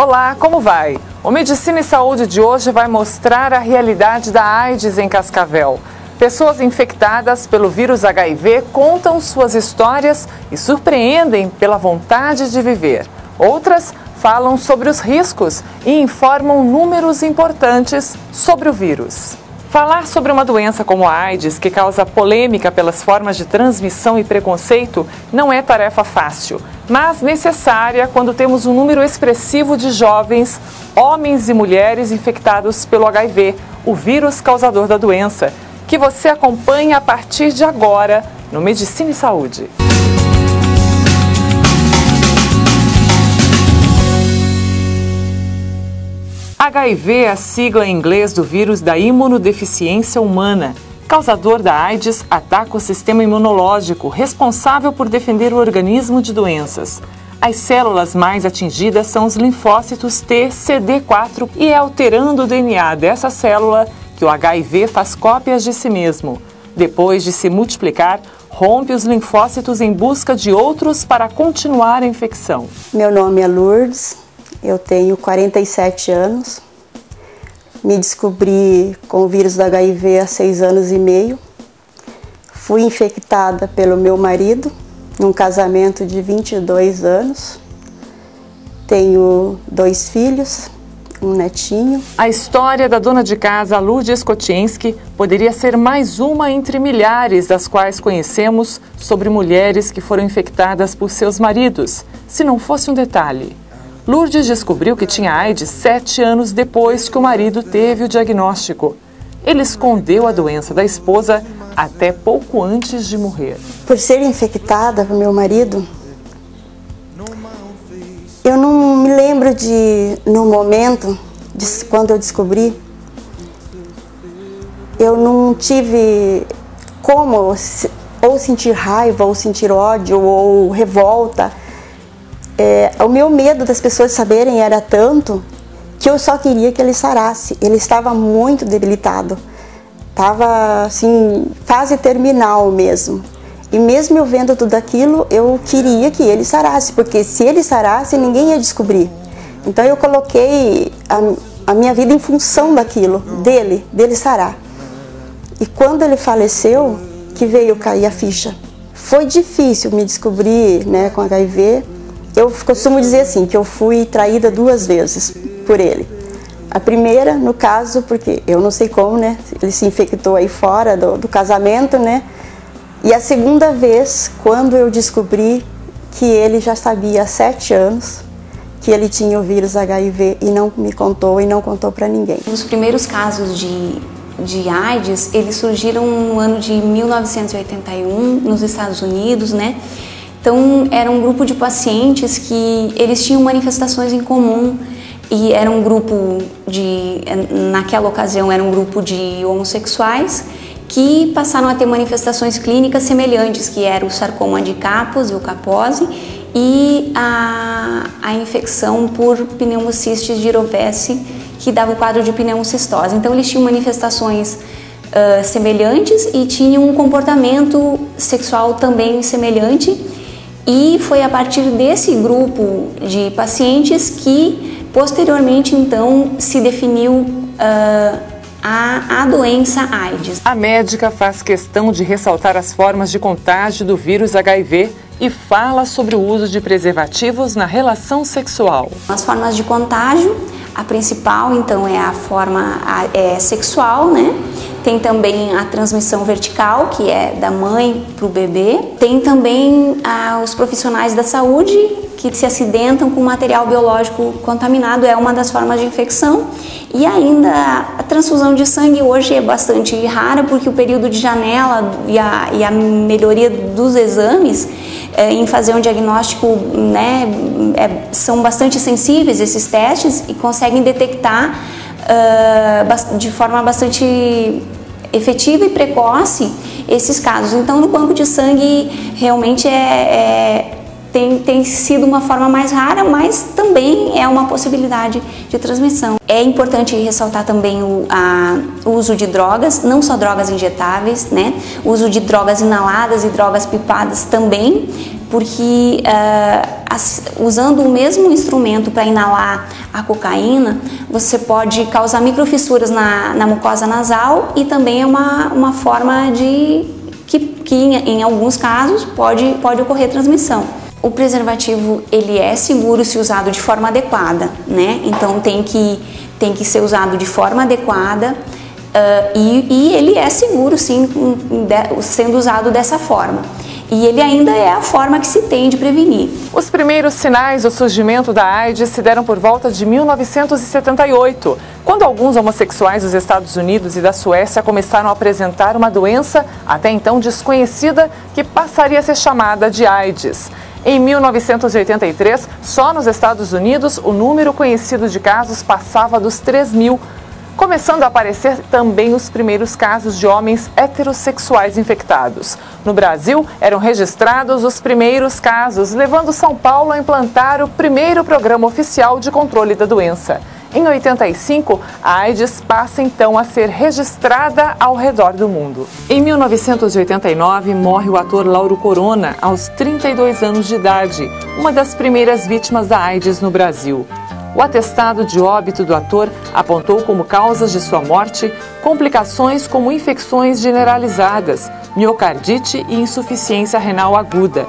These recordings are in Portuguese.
Olá, como vai? O Medicina e Saúde de hoje vai mostrar a realidade da AIDS em Cascavel. Pessoas infectadas pelo vírus HIV contam suas histórias e surpreendem pela vontade de viver. Outras falam sobre os riscos e informam números importantes sobre o vírus. Falar sobre uma doença como a AIDS, que causa polêmica pelas formas de transmissão e preconceito, não é tarefa fácil, mas necessária quando temos um número expressivo de jovens, homens e mulheres infectados pelo HIV, o vírus causador da doença, que você acompanha a partir de agora no Medicina e Saúde. HIV é a sigla em inglês do vírus da imunodeficiência humana. Causador da AIDS, ataca o sistema imunológico, responsável por defender o organismo de doenças. As células mais atingidas são os linfócitos T, CD4 e é alterando o DNA dessa célula que o HIV faz cópias de si mesmo. Depois de se multiplicar, rompe os linfócitos em busca de outros para continuar a infecção. Meu nome é Lourdes. Eu tenho 47 anos, me descobri com o vírus do HIV há 6 anos e meio. Fui infectada pelo meu marido, num casamento de 22 anos. Tenho 2 filhos, um netinho. A história da dona de casa Lourdes Kotienski poderia ser mais uma entre milhares das quais conhecemos sobre mulheres que foram infectadas por seus maridos, se não fosse um detalhe. Lourdes descobriu que tinha AIDS 7 anos depois que o marido teve o diagnóstico. Ele escondeu a doença da esposa até pouco antes de morrer. Por ser infectada pelo meu marido, eu não me lembro no momento, quando eu descobri, eu não tive como ou sentir raiva, ou sentir ódio, ou revolta. O meu medo das pessoas saberem era tanto que eu só queria que ele sarasse. Ele estava muito debilitado, estava assim, fase terminal mesmo. E mesmo eu vendo tudo aquilo, eu queria que ele sarasse, porque se ele sarasse, ninguém ia descobrir. Então eu coloquei a minha vida em função daquilo, dele sarar. E quando ele faleceu, que veio cair a ficha. Foi difícil me descobrir, né, com HIV. Eu costumo dizer assim, que eu fui traída 2 vezes por ele. A primeira, no caso, porque eu não sei como, né? Ele se infectou aí fora do casamento, né? E a segunda vez, quando eu descobri que ele já sabia há 7 anos que ele tinha o vírus HIV e não me contou e não contou para ninguém. Os primeiros casos de AIDS, eles surgiram no ano de 1981, nos Estados Unidos, né? Então, era um grupo de pacientes que eles tinham manifestações em comum e era um grupo naquela ocasião, era um grupo de homossexuais que passaram a ter manifestações clínicas semelhantes, que era o sarcoma de Kaposi, ou Kaposi, e a infecção por pneumocystis jirovecii, que dava o quadro de pneumocistose. Então, eles tinham manifestações semelhantes e tinham um comportamento sexual também semelhante. E foi a partir desse grupo de pacientes que, posteriormente, então, se definiu a doença AIDS. A médica faz questão de ressaltar as formas de contágio do vírus HIV e fala sobre o uso de preservativos na relação sexual. As formas de contágio, a principal, então, é a forma sexual, né? Tem também a transmissão vertical, que é da mãe para o bebê. Tem também os profissionais da saúde que se acidentam com material biológico contaminado, é uma das formas de infecção. E ainda a transfusão de sangue hoje é bastante rara, porque o período de janela e a melhoria dos exames em fazer um diagnóstico, né, são bastante sensíveis esses testes e conseguem detectar de forma bastante efetiva e precoce esses casos. Então, no banco de sangue realmente tem sido uma forma mais rara, mas também é uma possibilidade de transmissão. É importante ressaltar também o uso de drogas, não só drogas injetáveis, né? O uso de drogas inaladas e drogas pipadas também porque usando o mesmo instrumento para inalar a cocaína, você pode causar microfissuras na mucosa nasal e também é uma forma de que em alguns casos pode ocorrer transmissão. O preservativo ele é seguro se usado de forma adequada, né? Então tem que ser usado de forma adequada e ele é seguro sim sendo usado dessa forma. E ele ainda é a forma que se tem de prevenir. Os primeiros sinais do surgimento da AIDS se deram por volta de 1978, quando alguns homossexuais dos Estados Unidos e da Suécia começaram a apresentar uma doença até então desconhecida que passaria a ser chamada de AIDS. Em 1983, só nos Estados Unidos, o número conhecido de casos passava dos 3.000. Começando a aparecer também os primeiros casos de homens heterossexuais infectados. No Brasil, eram registrados os primeiros casos, levando São Paulo a implantar o primeiro programa oficial de controle da doença. Em 85, a AIDS passa então a ser registrada ao redor do mundo. Em 1989, morre o ator Lauro Corona, aos 32 anos de idade, uma das primeiras vítimas da AIDS no Brasil. O atestado de óbito do ator apontou como causas de sua morte complicações como infecções generalizadas, miocardite e insuficiência renal aguda.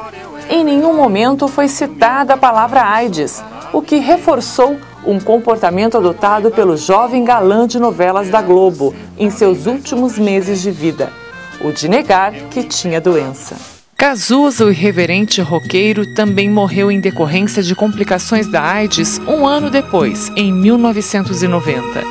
Em nenhum momento foi citada a palavra AIDS, o que reforçou um comportamento adotado pelo jovem galã de novelas da Globo em seus últimos meses de vida, o de negar que tinha doença. Cazuza, o irreverente roqueiro, também morreu em decorrência de complicações da AIDS um ano depois, em 1990.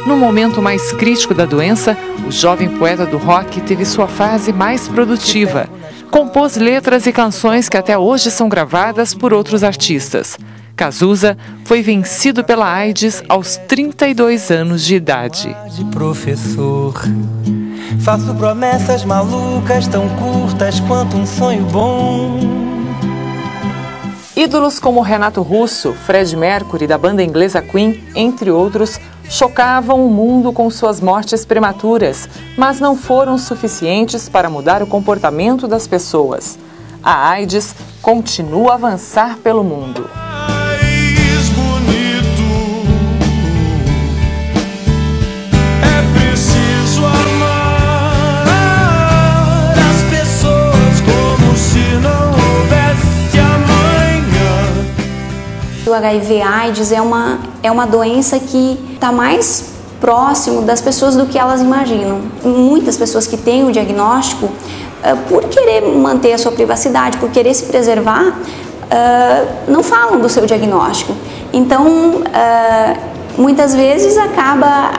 No momento mais crítico da doença, o jovem poeta do rock teve sua fase mais produtiva. Compôs letras e canções que até hoje são gravadas por outros artistas. Cazuza foi vencido pela AIDS aos 32 anos de idade. Professor, faço promessas malucas tão curtas quanto um sonho bom. Ídolos como Renato Russo, Freddie Mercury da banda inglesa Queen, entre outros, chocavam o mundo com suas mortes prematuras, mas não foram suficientes para mudar o comportamento das pessoas. A AIDS continua a avançar pelo mundo. O HIV/AIDS é uma doença que está mais próximo das pessoas do que elas imaginam. Muitas pessoas que têm o diagnóstico, por querer manter a sua privacidade, por querer se preservar, não falam do seu diagnóstico. Então, muitas vezes acaba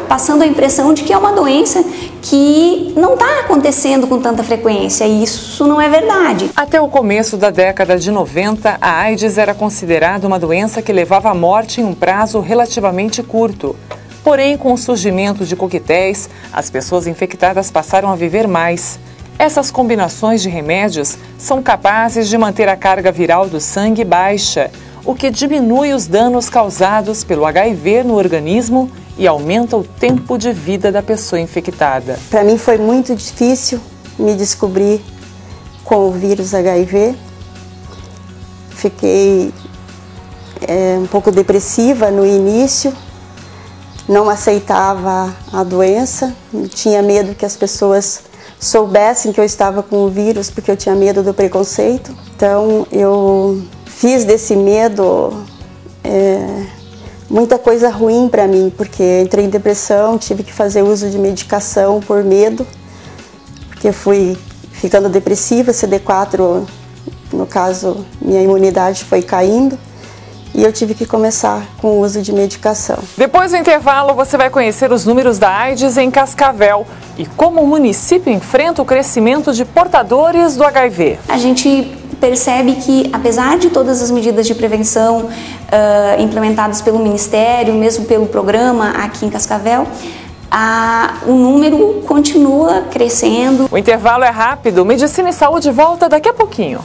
passando a impressão de que é uma doença que não está acontecendo com tanta frequência, e isso não é verdade. Até o começo da década de 90, a AIDS era considerada uma doença que levava à morte em um prazo relativamente curto. Porém, com o surgimento de coquetéis, as pessoas infectadas passaram a viver mais. Essas combinações de remédios são capazes de manter a carga viral do sangue baixa, o que diminui os danos causados pelo HIV no organismo e aumenta o tempo de vida da pessoa infectada. Para mim foi muito difícil me descobrir com o vírus HIV. Fiquei um pouco depressiva no início, não aceitava a doença, tinha medo que as pessoas soubessem que eu estava com o vírus porque eu tinha medo do preconceito. Então eu fiz desse medo muita coisa ruim para mim, porque entrei em depressão, tive que fazer uso de medicação por medo, porque fui ficando depressiva, CD4, no caso, minha imunidade foi caindo, e eu tive que começar com o uso de medicação. Depois do intervalo, você vai conhecer os números da AIDS em Cascavel e como o município enfrenta o crescimento de portadores do HIV. A gente percebe que, apesar de todas as medidas de prevenção implementadas pelo Ministério, mesmo pelo programa aqui em Cascavel, o número continua crescendo. O intervalo é rápido. Medicina e Saúde volta daqui a pouquinho.